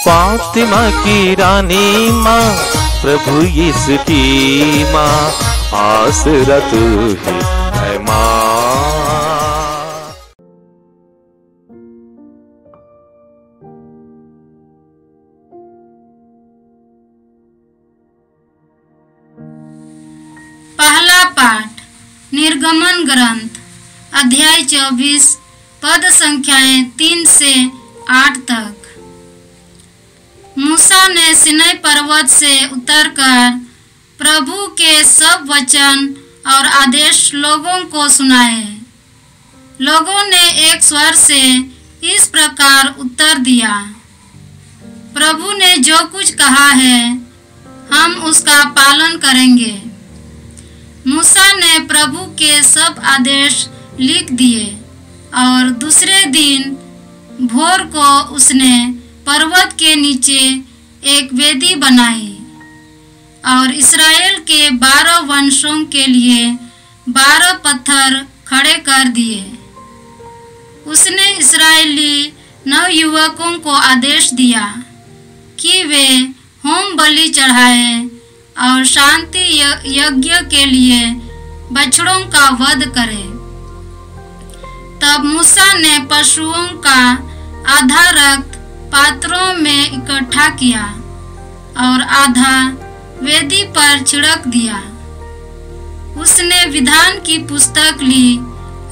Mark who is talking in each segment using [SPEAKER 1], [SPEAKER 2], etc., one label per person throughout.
[SPEAKER 1] फातिमा की रानी माँ, प्रभु यीशु की माँ, आसरा तू ही है माँ।
[SPEAKER 2] पहला पाठ निर्गमन ग्रंथ अध्याय 24 पद संख्याएं 3 से 8 तक। मूसा ने सिनै पर्वत से उतरकर प्रभु के सब वचन और आदेश लोगों को सुनाए। लोगों ने एक स्वर से इस प्रकार उत्तर दिया, प्रभु ने जो कुछ कहा है हम उसका पालन करेंगे। मूसा ने प्रभु के सब आदेश लिख दिए और दूसरे दिन भोर को उसने पर्वत के नीचे एक वेदी बनाई और इस्राएल के 12 वंशों के लिए 12 पत्थर खड़े कर दिए। उसने इस्राएली नवयुवकों को आदेश दिया कि वे होम बलि चढ़ाएं और शांति यज्ञ के लिए बछड़ों का वध करें। तब मूसा ने पशुओं का आधा रक्त पात्रों में इकट्ठा किया और आधा वेदी पर छिड़क दिया। उसने विधान की पुस्तक ली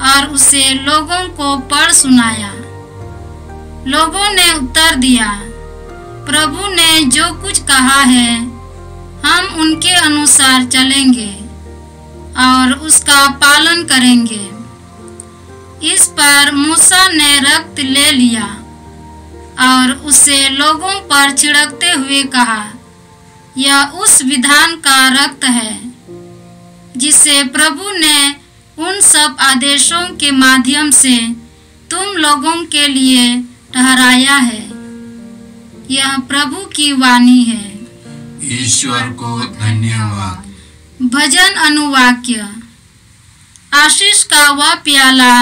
[SPEAKER 2] और उसे लोगों को पढ़ सुनाया। लोगों ने उत्तर दिया, प्रभु ने जो कुछ कहा है हम उनके अनुसार चलेंगे और उसका पालन करेंगे। इस पर मूसा ने रक्त ले लिया और उसे लोगों पर छिड़कते हुए कहा, यह उस विधान का रक्त है जिसे प्रभु ने उन सब आदेशों के माध्यम से तुम लोगों के लिए ठहराया है। यह प्रभु की वाणी है।
[SPEAKER 3] ईश्वर को धन्यवाद।
[SPEAKER 2] भजन अनुवाक्य। आशीष का वह प्याला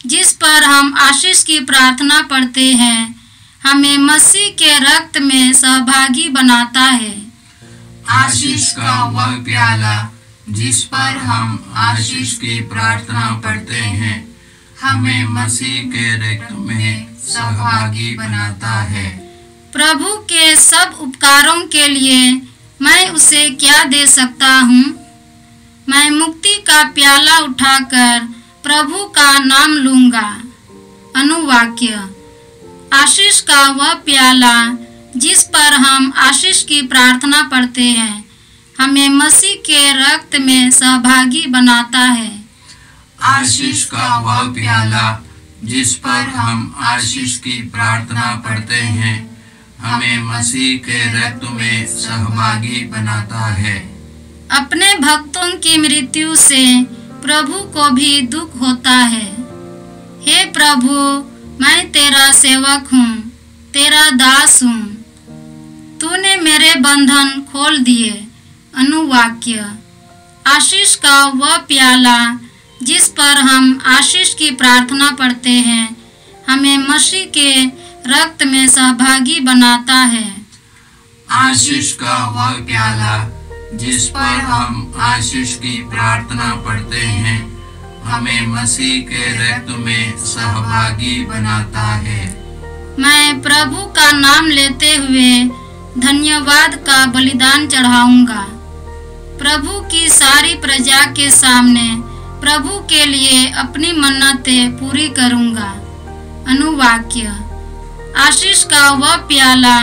[SPEAKER 2] जिस पर हम आशीष की प्रार्थना पढ़ते हैं हमें मसीह के रक्त में सहभागी बनाता है।
[SPEAKER 3] आशीष का वह प्याला जिस पर हम आशीष की प्रार्थना पढ़ते हैं हमें मसीह के रक्त में सहभागी बनाता है।
[SPEAKER 2] प्रभु के सब उपकारों के लिए मैं उसे क्या दे सकता हूँ? मैं मुक्ति का प्याला उठाकर प्रभु का नाम लूंगा। अनुवाक्य। आशीष का वह प्याला जिस पर हम आशीष की प्रार्थना पढ़ते हैं हमें मसीह के रक्त में सहभागी बनाता है।
[SPEAKER 3] आशीष का वह प्याला जिस पर हम आशीष की प्रार्थना पढ़ते हैं हमें मसीह के रक्त में सहभागी बनाता है।
[SPEAKER 2] अपने भक्तों की मृत्यु से प्रभु को भी दुख होता है। हे प्रभु, मैं तेरा सेवक हूँ, तेरा दास हूँ। तूने मेरे बंधन खोल दिए। अनुवाक्य। आशीष का वह प्याला जिस पर हम आशीष की प्रार्थना पढ़ते हैं हमें मसीह के रक्त में सहभागी बनाता है।
[SPEAKER 3] आशीष का वह प्याला जिस पर हम आशीष की प्रार्थना पढ़ते हैं हमें मसीह के रक्त में सहभागी बनाता है।
[SPEAKER 2] मैं प्रभु का नाम लेते हुए धन्यवाद का बलिदान चढ़ाऊंगा। प्रभु की सारी प्रजा के सामने प्रभु के लिए अपनी मन्नतें पूरी करूंगा। अनुवाक्य। आशीष का वह प्याला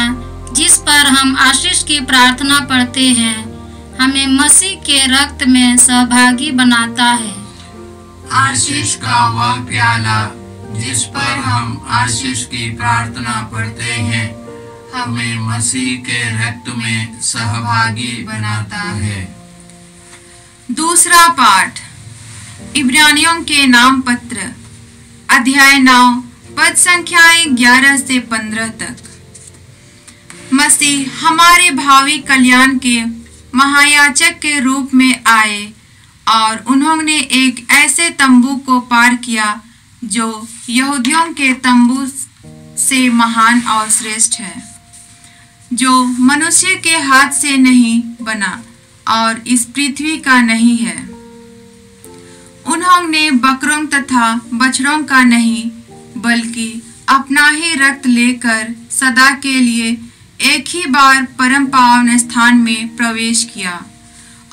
[SPEAKER 2] जिस पर हम आशीष की प्रार्थना पढ़ते हैं हमें मसीह के रक्त में सहभागी बनाता है।
[SPEAKER 3] आशीष का वह प्याला जिस पर हम आशीष की प्रार्थना पढ़ते हैं हमें मसीह के रक्त में सहभागी बनाता है।
[SPEAKER 4] दूसरा पाठ इब्रानियों के नाम पत्र अध्याय 9 पद संख्याएं 11 से 15 तक। मसीह हमारे भावी कल्याण के महायाजक के रूप में आए और उन्होंने एक ऐसे तंबू को पार किया जो यहूदियों के तंबू से महान और श्रेष्ठ है। जो मनुष्य के हाथ से नहीं बना और इस पृथ्वी का नहीं है। उन्होंने बकरों तथा बछड़ों का नहीं बल्कि अपना ही रक्त लेकर सदा के लिए एक ही बार परम पावन स्थान में प्रवेश किया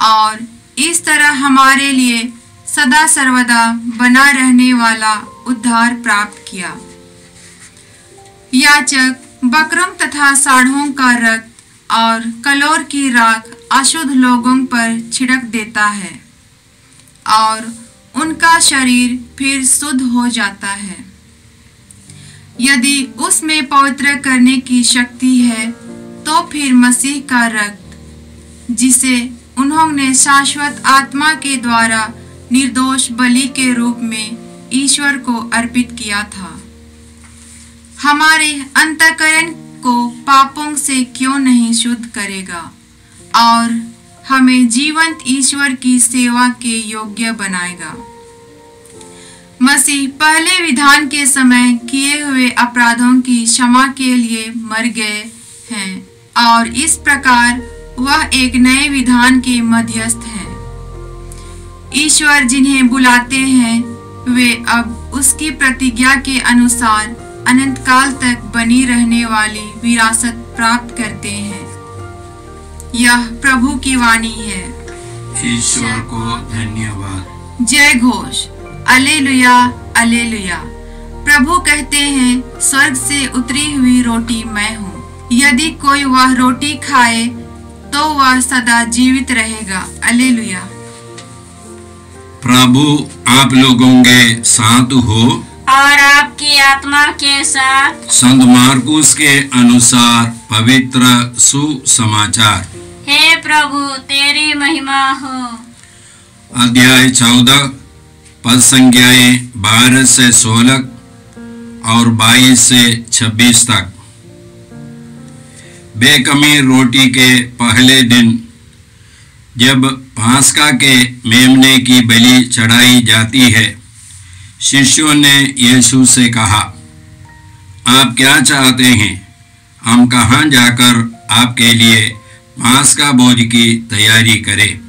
[SPEAKER 4] और इस तरह हमारे लिए सदा सर्वदा बना रहने वाला उद्धार प्राप्त किया। याजक बकरों तथा साढ़ों का रक्त और कलोर की राख अशुद्ध लोगों पर छिड़क देता है और उनका शरीर फिर शुद्ध हो जाता है। यदि उसमें पवित्र करने की शक्ति है तो फिर मसीह का रक्त, जिसे उन्होंने शाश्वत आत्मा के द्वारा निर्दोष बलि के रूप में ईश्वर को अर्पित किया था, हमारे अंतःकरण को पापों से क्यों नहीं शुद्ध करेगा और हमें जीवंत ईश्वर की सेवा के योग्य बनाएगा। मसीह पहले विधान के समय किए हुए अपराधों की क्षमा के लिए मर गए हैं और इस प्रकार वह एक नए विधान के मध्यस्थ हैं। ईश्वर जिन्हें बुलाते हैं वे अब उसकी प्रतिज्ञा के अनुसार अनंत काल तक बनी रहने वाली विरासत प्राप्त करते हैं। यह प्रभु की वाणी है।
[SPEAKER 3] ईश्वर को धन्यवाद।
[SPEAKER 4] जय घोष, अलेलुया अलेलुया। प्रभु कहते हैं, स्वर्ग से उतरी हुई रोटी मैं हूँ। यदि कोई वह रोटी खाए तो वह सदा जीवित रहेगा। अलेलुया।
[SPEAKER 5] प्रभु आप लोगों के साथ हो
[SPEAKER 2] और आपकी आत्मा के साथ।
[SPEAKER 5] संत मार्कुस के अनुसार पवित्र सुसमाचार।
[SPEAKER 2] हे प्रभु तेरी महिमा हो।
[SPEAKER 5] अध्याय 14 पद संख्याएं 12 से 16 और 22 से 26 तक। बेकमी रोटी के पहले दिन जब पास्का के मेमने की बलि चढ़ाई जाती है, शिष्यों ने यीशु से कहा, आप क्या चाहते हैं? हम कहाँ जाकर आपके लिए पास्का भोज की तैयारी करें?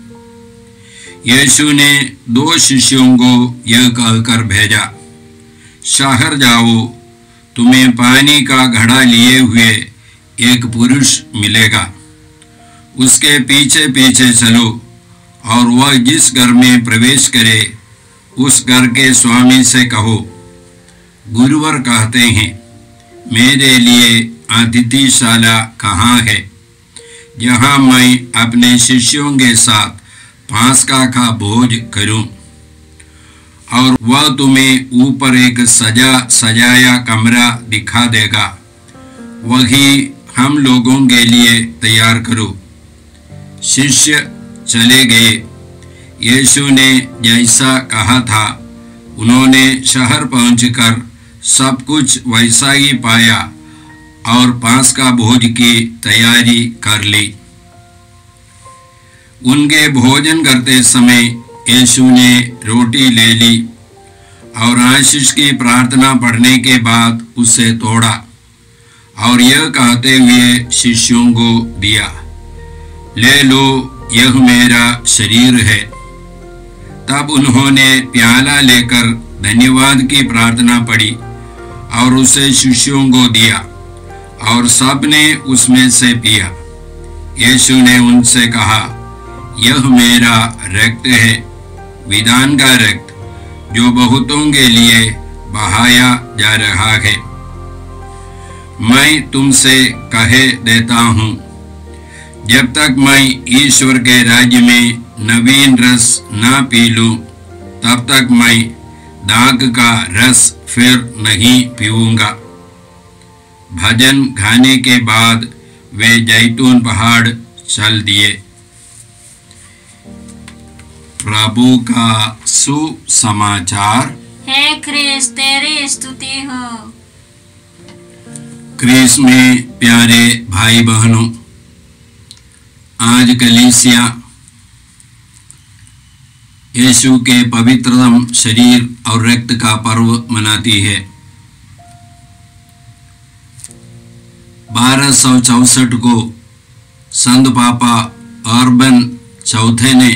[SPEAKER 5] यीशु ने 2 शिष्यों को यह कहकर भेजा, शहर जाओ, तुम्हें पानी का घड़ा लिए हुए एक पुरुष मिलेगा, उसके पीछे पीछे चलो और वह जिस घर में प्रवेश करे उस घर के स्वामी से कहो, गुरुवर कहते हैं, मेरे लिए अतिथिशाला कहाँ है, जहाँ मैं अपने शिष्यों के साथ पास्का का भोज करूं। और वह तुम्हें ऊपर एक सजाया कमरा दिखा देगा, वही हम लोगों के लिए तैयार करो। शिष्य चले गए। यीशु ने जैसा कहा था उन्होंने शहर पहुंचकर सब कुछ वैसा ही पाया और पास्का भोज की तैयारी कर ली। उनके भोजन करते समय यीशु ने रोटी ले ली और आशीष की प्रार्थना पढ़ने के बाद उसे तोड़ा और यह कहते हुए शिष्यों को दिया, ले लो, यह मेरा शरीर है। तब उन्होंने प्याला लेकर धन्यवाद की प्रार्थना पढ़ी और उसे शिष्यों को दिया और सब ने उसमें से पिया। यीशु ने उनसे कहा, यह मेरा रक्त है, विधान का रक्त, जो बहुतों के लिए बहाया जा रहा है। मैं तुमसे कहे देता हूँ, जब तक मैं ईश्वर के राज्य में नवीन रस ना पी लूं, तब तक मैं दाख का रस फिर नहीं पीऊंगा। भजन गाने के बाद वे जैतून पहाड़ चल दिए। प्रभु का सुसमाचार।
[SPEAKER 2] हे क्रिस्त तेरी स्तुति हो।
[SPEAKER 5] क्रिस्त में प्यारे भाई बहनों, आज कलीसिया यीशु के पवित्रतम शरीर और रक्त का पर्व मनाती है। 1264 को संत पापा अर्बन चौथे ने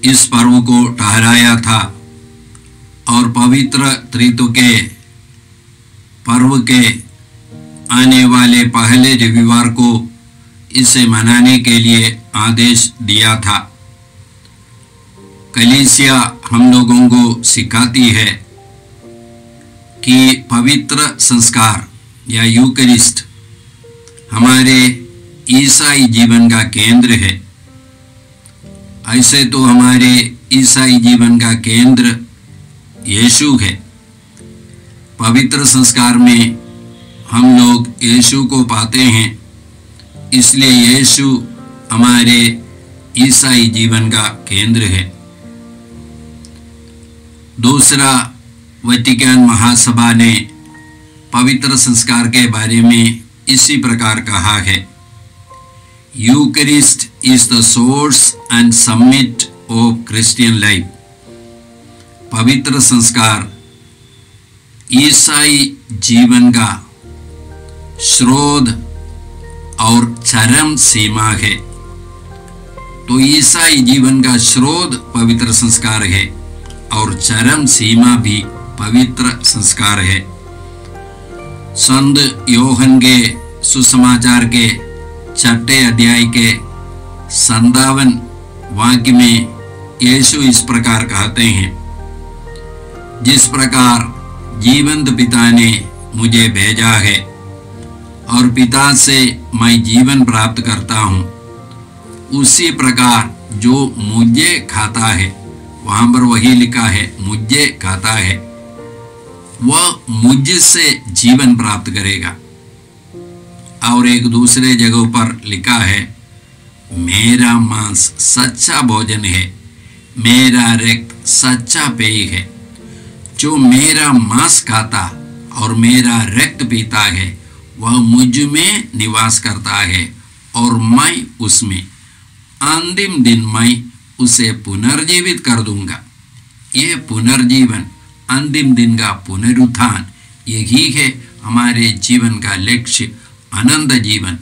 [SPEAKER 5] इस पर्व को ठहराया था और पवित्र त्रित्व के पर्व के आने वाले पहले रविवार को इसे मनाने के लिए आदेश दिया था। कलीसिया हम लोगों को सिखाती है कि पवित्र संस्कार या यूकरिस्ट हमारे ईसाई जीवन का केंद्र है। ऐसे तो हमारे ईसाई जीवन का केंद्र यीशु है। पवित्र संस्कार में हम लोग यीशु को पाते हैं, इसलिए यीशु हमारे ईसाई जीवन का केंद्र है। दूसरा, वैटिकन महासभा ने पवित्र संस्कार के बारे में इसी प्रकार कहा है, Eucharist is the source and summit of Christian life. पवित्र संस्कार ईसाई जीवन का स्रोत और चरम सीमा है। तो ईसाई जीवन का स्रोत पवित्र संस्कार है और चरम सीमा भी पवित्र संस्कार है। संत योहन के सुसमाचार के 6 अध्याय के 57 वाक्य में यीशु इस प्रकार कहते हैं, जिस प्रकार जीवंत पिता ने मुझे भेजा है और पिता से मैं जीवन प्राप्त करता हूँ, उसी प्रकार जो मुझे खाता है, वहां पर वही लिखा है मुझे खाता है, वह मुझसे जीवन प्राप्त करेगा। और एक दूसरे जगह पर लिखा है, मेरा मांस सच्चा भोजन है, मेरा रक्त सच्चा पेय है। जो मेरा मांस खाता और मेरा रक्त पीता है, वह मुझ में निवास करता है और मैं उसमें। अंतिम दिन मैं उसे पुनर्जीवित कर दूंगा। ये पुनर्जीवन, अंतिम दिन का पुनरुत्थान, यही है हमारे जीवन का लक्ष्य, अनंत जीवन।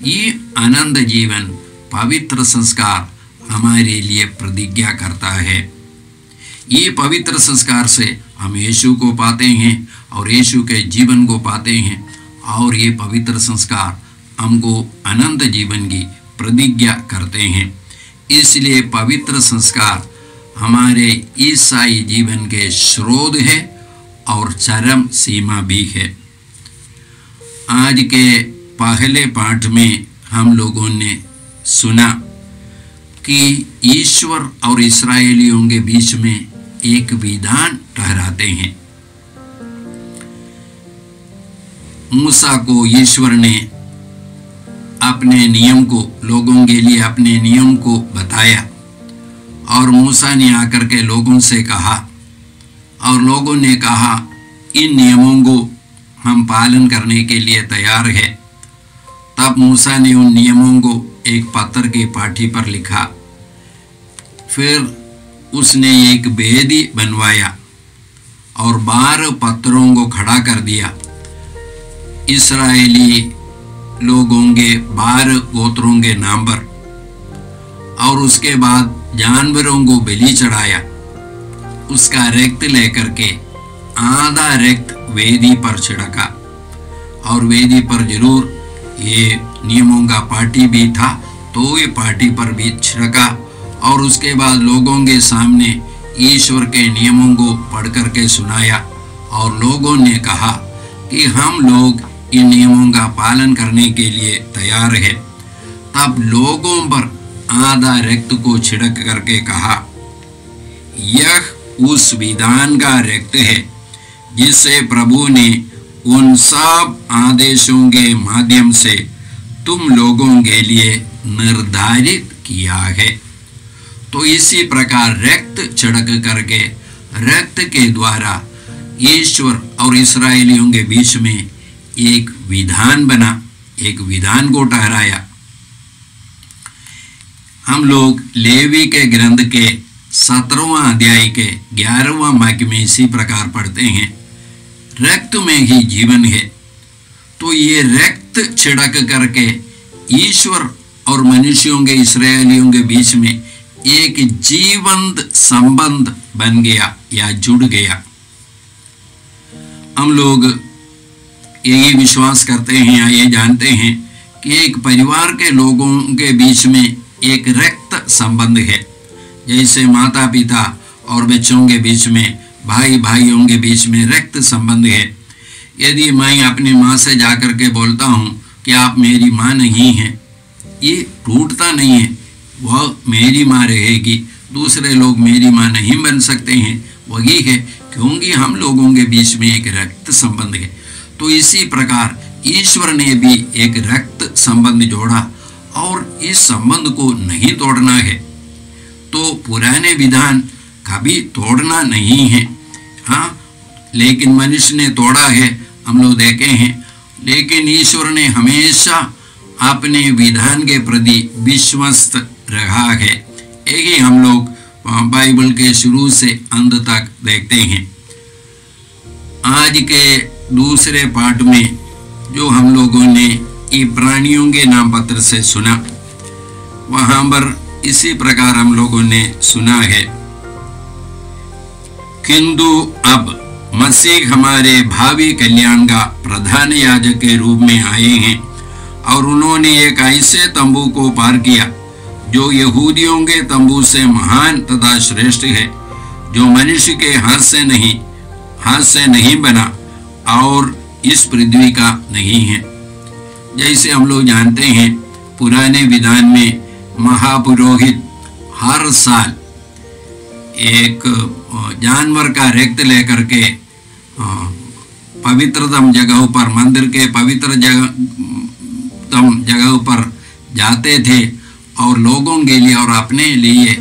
[SPEAKER 5] ये अनंत जीवन पवित्र संस्कार हमारे लिए प्रतिज्ञा करता है। ये पवित्र संस्कार से हम यीशु को पाते हैं और यीशु के जीवन को पाते हैं, और ये पवित्र संस्कार हमको अनंत जीवन की प्रतिज्ञा करते हैं। इसलिए पवित्र संस्कार हमारे ईसाई जीवन के स्रोत है और चरम सीमा भी है। आज के पहले पाठ में हम लोगों ने सुना कि ईश्वर और इस्राएलियों के बीच में एक विधान ठहराते हैं। मूसा को ईश्वर ने अपने नियम को, लोगों के लिए अपने नियम को बताया, और मूसा ने आकर के लोगों से कहा, और लोगों ने कहा इन नियमों को हम पालन करने के लिए तैयार है। तब मूसा ने उन नियमों को एक पत्थर की पाटी पर लिखा, फिर उसने एक बेदी बनवाया और 12 पत्थरों को खड़ा कर दिया। इस्राएली लोगों के 12 गोत्रों के नाम पर, और उसके बाद जानवरों को बलि चढ़ाया। उसका रक्त लेकर के आधा रक्त वेदी पर छिड़का, और वेदी पर जरूर ये नियमों का पाटी भी था, तो ये पाटी पर भी छिड़का, और उसके बाद लोगों के सामने ईश्वर के नियमों को पढ़ करके सुनाया, और लोगों ने कहा कि हम लोग इन नियमों का पालन करने के लिए तैयार है। तब लोगों पर आधा रक्त को छिड़क करके कहा, यह उस विधान का रक्त है जिसे प्रभु ने उन सब आदेशों के माध्यम से तुम लोगों के लिए निर्धारित किया है। तो इसी प्रकार रक्त छिड़क करके, रक्त के द्वारा ईश्वर और इस्राएलियों के बीच में एक विधान बना, एक विधान को ठहराया। हम लोग लेवी के ग्रंथ के 17वां अध्याय के 11वां वाक्य में इसी प्रकार पढ़ते हैं, रक्त में ही जीवन है, तो ये रक्त छिड़क करके ईश्वर और मनुष्यों के, इस्राएलियों के बीच में एक जीवंत संबंध बन गया या जुड़ गया। हम लोग यही विश्वास करते हैं या ये जानते हैं कि एक परिवार के लोगों के बीच में एक रक्त संबंध है। जैसे माता पिता और बच्चों के बीच में, भाई भाइयों के बीच में रक्त संबंध है। यदि मैं अपनी माँ से जाकर के बोलता हूँ कि आप मेरी माँ नहीं हैं, ये टूटता नहीं है, वह मेरी माँ रहेगी। दूसरे लोग मेरी माँ नहीं बन सकते हैं, वही है क्योंकि हम लोगों के बीच में एक रक्त संबंध है। तो इसी प्रकार ईश्वर ने भी एक रक्त संबंध जोड़ा और इस संबंध को नहीं तोड़ना है। तो पुराने विधान कभी तोड़ना नहीं है, हाँ, लेकिन मनुष्य ने तोड़ा है, हम लोग देखे हैं। लेकिन ईश्वर ने हमेशा अपने विधान के प्रति विश्वस्त रहा है। यही हम लोग बाइबल के शुरू से अंत तक देखते हैं। आज के दूसरे पाठ में जो हम लोगों ने इब्रानियों के नाम पत्र से सुना, वहां पर इसी प्रकार हम लोगों ने सुना है, किंतु अब मसीह हमारे भावी कल्याण का प्रधान याजक के रूप में आए हैं और उन्होंने एक ऐसे तंबू को पार किया जो यहूदियों के तंबू से महान तथा श्रेष्ठ है, जो मनुष्य के हाथ से नहीं बना और इस पृथ्वी का नहीं है। जैसे हम लोग जानते हैं, पुराने विधान में महापुरोहित हर साल एक जानवर का रक्त लेकर के पवित्रतम जगहों पर, मंदिर के पवित्र जगहों पर जाते थे और लोगों के लिए और अपने लिए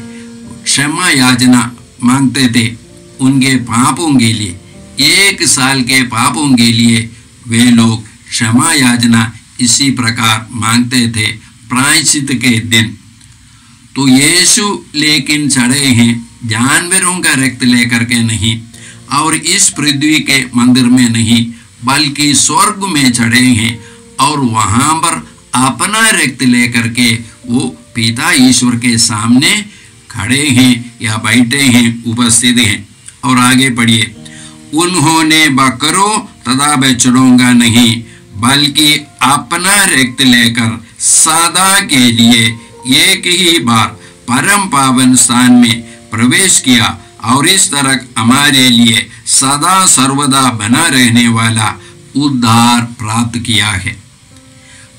[SPEAKER 5] क्षमा याचना मांगते थे। उनके पापों के लिए, एक साल के पापों के लिए वे लोग क्षमा याचना इसी प्रकार मांगते थे प्रायश्चित के दिन। तो यीशु लेकिन चढ़े हैं जानवरों का रक्त लेकर के नहीं, और इस पृथ्वी के मंदिर में नहीं, बल्कि स्वर्ग में चढ़े हैं और वहां पर अपना रक्त लेकर के वो पिता ईश्वर के सामने खड़े हैं या बैठे हैं, उपस्थित हैं। और आगे पढ़िए, उन्होंने बकरों तथा बछड़ों का नहीं, बल्कि अपना रक्त लेकर सदा के लिए एक ही बार परम पावन स्थान में प्रवेश किया और इस तरह हमारे लिए सदा सर्वदा बना रहने वाला उद्धार प्राप्त किया है।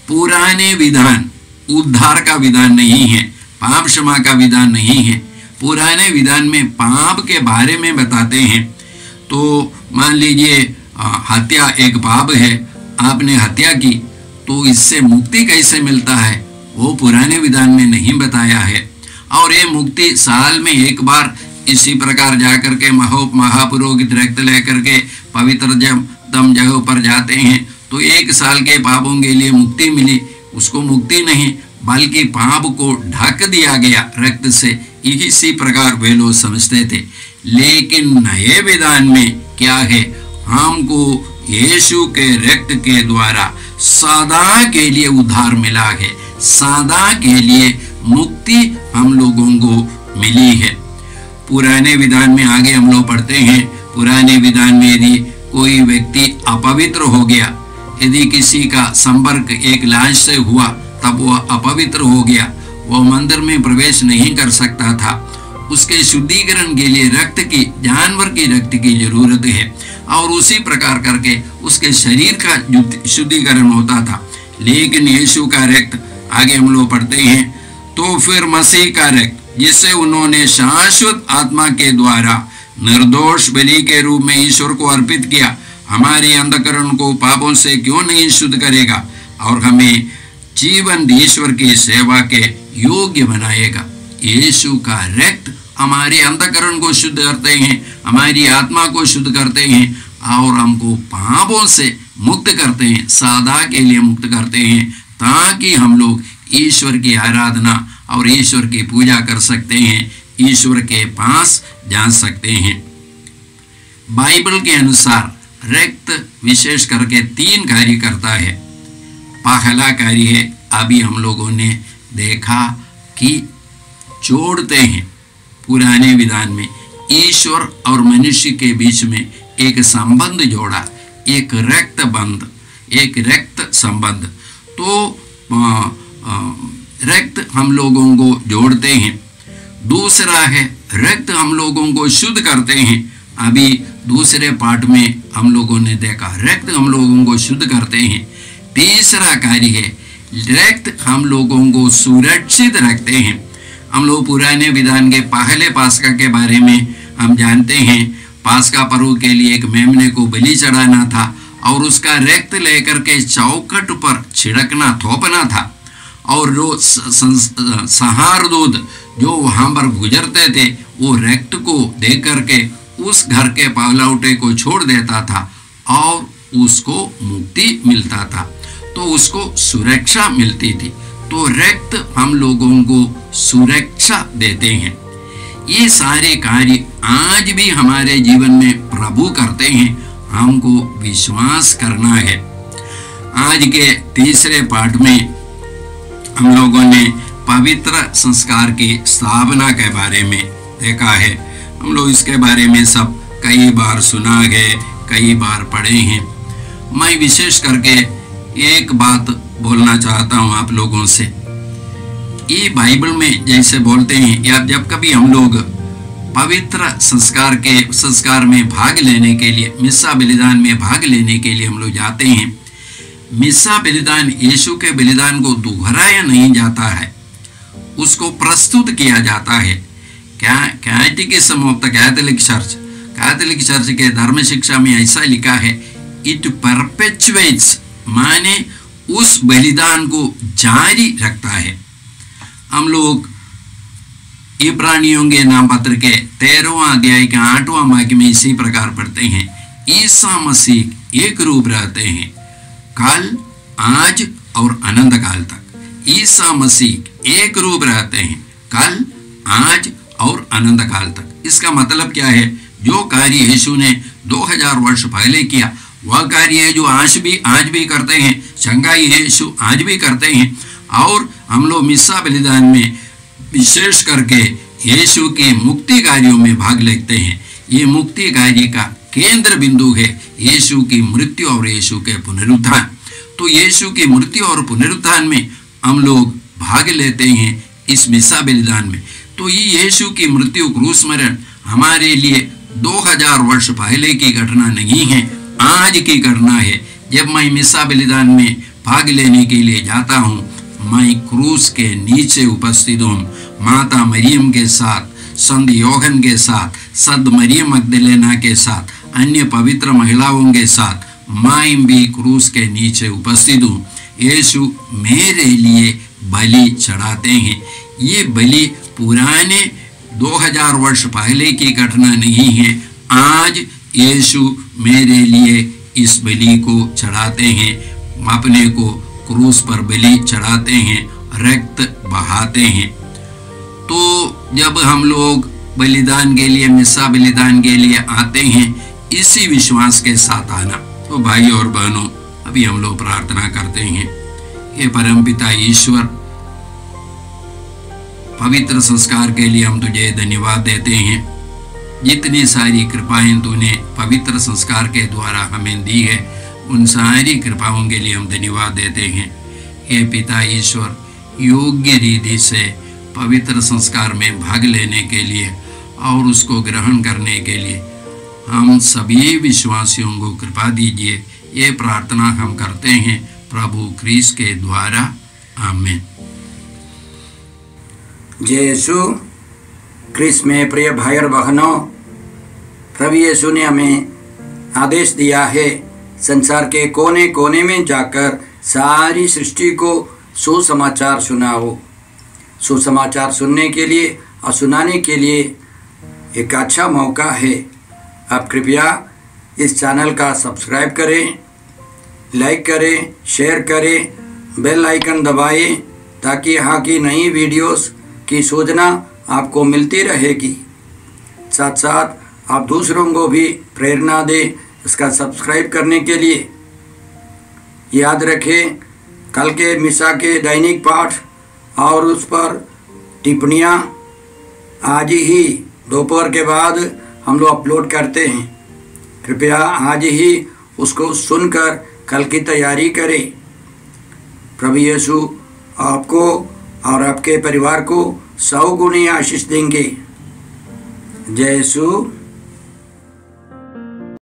[SPEAKER 5] पुराने विधान उद्धार का विधान नहीं है, पाप क्षमा का विधान नहीं है। पुराने विधान में पाप के बारे में बताते हैं। तो मान लीजिए हत्या एक पाप है, आपने हत्या की, तो इससे मुक्ति कैसे मिलता है वो पुराने विधान में नहीं बताया है। और ये मुक्ति साल में एक बार इसी प्रकार जाकर के महापुरोहित रक्त लेकर के पवित्र दम जगह पर जाते हैं तो एक साल के पापों के लिए मुक्ति मिली। उसको मुक्ति नहीं बल्कि पाप को ढक दिया गया रक्त से, इसी प्रकार वे लोग समझते थे। लेकिन नए विधान में क्या है, हमको यीशु के रक्त के द्वारा सदा के लिए उद्धार मिला है, सदा के लिए मुक्ति हम लोगों को मिली है। पुराने विधान में आगे हम लोग पढ़ते हैं, पुराने विधान में यदि कोई व्यक्ति अपवित्र हो गया, यदि किसी का संपर्क एक लाश से हुआ तब वह अपवित्र हो गया, वह मंदिर में प्रवेश नहीं कर सकता था। उसके शुद्धिकरण के लिए रक्त की, जानवर की रक्त की जरूरत है और उसी प्रकार करके उसके शरीर का शुद्धिकरण होता था। लेकिन यीशु का रक्त, आगे हम लोग पढ़ते हैं, तो फिर मसीह का रक्त जिसे उन्होंने शाश्वत आत्मा के द्वारा निर्दोष बलि के रूप में ईश्वर को अर्पित किया, हमारे अंधकरण को पापों से क्यों नहीं शुद्ध करेगा और हमें जीवन ईश्वर की सेवा के योग्य बनाएगा। यीशु का रक्त हमारे अंधकरण को शुद्ध करते हैं, हमारी आत्मा को शुद्ध करते हैं और हमको पापों से मुक्त करते हैं, सदा के लिए मुक्त करते हैं, ताकि हम लोग ईश्वर की आराधना और ईश्वर की पूजा कर सकते हैं, ईश्वर के पास जा सकते हैं। बाइबल के अनुसार रक्त विशेष करके 3 कार्य करता है। पहला कार्य है, अभी हम लोगों ने देखा कि जोड़ते हैं। पुराने विधान में ईश्वर और मनुष्य के बीच में एक संबंध जोड़ा, एक रक्त संबंध। तो रक्त हम लोगों को जोड़ते हैं। दूसरा है, रक्त हम लोगों को शुद्ध करते हैं। अभी दूसरे पाठ में हम लोगों ने देखा रक्त हम लोगों को शुद्ध करते हैं। तीसरा कार्य है, रक्त हम लोगों को सुरक्षित रखते हैं। हम लोग पुराने विधान के पहले पास्का के बारे में हम जानते हैं। पास्का पर्व के लिए एक मेमने को बलि चढ़ाना था और उसका रक्त लेकर के चौखट पर छिड़कना, थोपना था। और जो संहार दूत जो वहाँ पर गुजरते थे वो रक्त को दे करके उस घर के पहलौठे को छोड़ देता था और उसको मुक्ति मिलता था, तो उसको सुरक्षा मिलती थी। तो रक्त हम लोगों को सुरक्षा देते हैं। ये सारे कार्य आज भी हमारे जीवन में प्रभु करते हैं, हमको विश्वास करना है। आज के तीसरे पाठ में हम लोगों ने पवित्र संस्कार की स्थापना के बारे में देखा है। हम लोग इसके बारे में सब कई बार सुना गए, कई बार पढ़े हैं। मैं विशेष करके एक बात बोलना चाहता हूँ आप लोगों से। ये बाइबल में जैसे बोलते हैं, या जब कभी हम लोग पवित्र संस्कार में भाग लेने के लिए, मिस्सा बलिदान में भाग लेने के लिए हम लोग जाते हैं, मिस्सा बलिदान यीशु के बलिदान को दोहराया नहीं जाता है, उसको प्रस्तुत किया जाता है। कैटेकिज्म ऑफ द कैथोलिक चर्च के धर्म शिक्षा में ऐसा लिखा है, इट परपेचुएट्स, माने उस बलिदान को जारी रखता है। हम लोग इब्रानियों के नाम पत्र के 13वां अध्याय के 8वां वाक्य में इसी प्रकार पढ़ते हैं, ईसा मसीह एक रूप रहते हैं कल, आज और अनंत काल तक। ईसा मसीह एक रूप रहते हैं कल, आज और अनंत काल तक। इसका मतलब क्या है? जो कार्य यीशु ने 2000 वर्ष पहले किया वह कार्य है जो आज भी करते हैं। चंगाई यीशु आज भी करते हैं। और हम लोग मिस्सा बलिदान में विशेष करके यीशु के मुक्ति कार्यों में भाग लेते हैं। ये मुक्ति कार्य का केंद्र बिंदु है यीशु की मृत्यु और यीशु के पुनरुत्थान। तो यीशु की मृत्यु और पुनरुत्थान में हम लोग भाग लेते हैं इस मिस्सा बलिदान में। तो ये यीशु की मृत्यु, क्रूस मरण हमारे लिए 2000 वर्ष पहले की घटना नहीं है, आज की घटना है। जब मैं मिस्सा बलिदान में भाग लेने के लिए जाता हूँ, मैं क्रूस के नीचे उपस्थित हूँ, माता मरियम के साथ, संत योहन के साथ, संत मरियम मगदलेना के साथ, अन्य पवित्र महिलाओं के साथ मैं भी क्रूस के नीचे उपस्थित हूँ। यीशु मेरे लिए बलि चढ़ाते हैं। ये बलि पुराने 2000 वर्ष पहले की घटना नहीं है, आज यीशु मेरे लिए इस बलि को चढ़ाते हैं, अपने को क्रूस पर बलि चढ़ाते हैं, रक्त बहाते हैं। तो जब हम लोग बलिदान के लिए, मिस्सा बलिदान के लिए आते हैं, इसी विश्वास के साथ आना। तो भाई और बहनों, अभी हम लोग प्रार्थना करते हैं। हे परमपिता ईश्वर, पवित्र संस्कार के लिए हम तुझे धन्यवाद देते हैं। जितनी सारी कृपाएं तूने पवित्र संस्कार के द्वारा हमें दी है, उन सारी कृपाओं के लिए हम धन्यवाद देते हैं। हे पिता ईश्वर, योग्य रीति से पवित्र संस्कार में भाग लेने के लिए और उसको ग्रहण करने के लिए हम सभी विश्वासियों को कृपा दीजिए। ये प्रार्थना हम करते हैं प्रभु क्रिस्त के द्वारा, आमीन।
[SPEAKER 6] जय यीशु क्रिस्त में प्रिय भाई और बहनों, प्रभु यीशु ने हमें आदेश दिया है संसार के कोने कोने में जाकर सारी सृष्टि को सुसमाचार सुनाओ। सुसमाचार सुनने के लिए और सुनाने के लिए एक अच्छा मौका है। आप कृपया इस चैनल का सब्सक्राइब करें, लाइक करें, शेयर करें, बेल आइकन दबाएं ताकि यहाँ की नई वीडियोस की सूचना आपको मिलती रहेगी। साथ साथ आप दूसरों को भी प्रेरणा दें इसका सब्सक्राइब करने के लिए। याद रखें, कल के मिसा के दैनिक पाठ और उस पर टिप्पणियाँ आज ही दोपहर के बाद हम लोग अपलोड करते हैं। कृपया आज ही उसको सुनकर कल की तैयारी करें। प्रभु यीशु आपको और आपके परिवार को 100 गुनी आशीष देंगे। जय यीशु।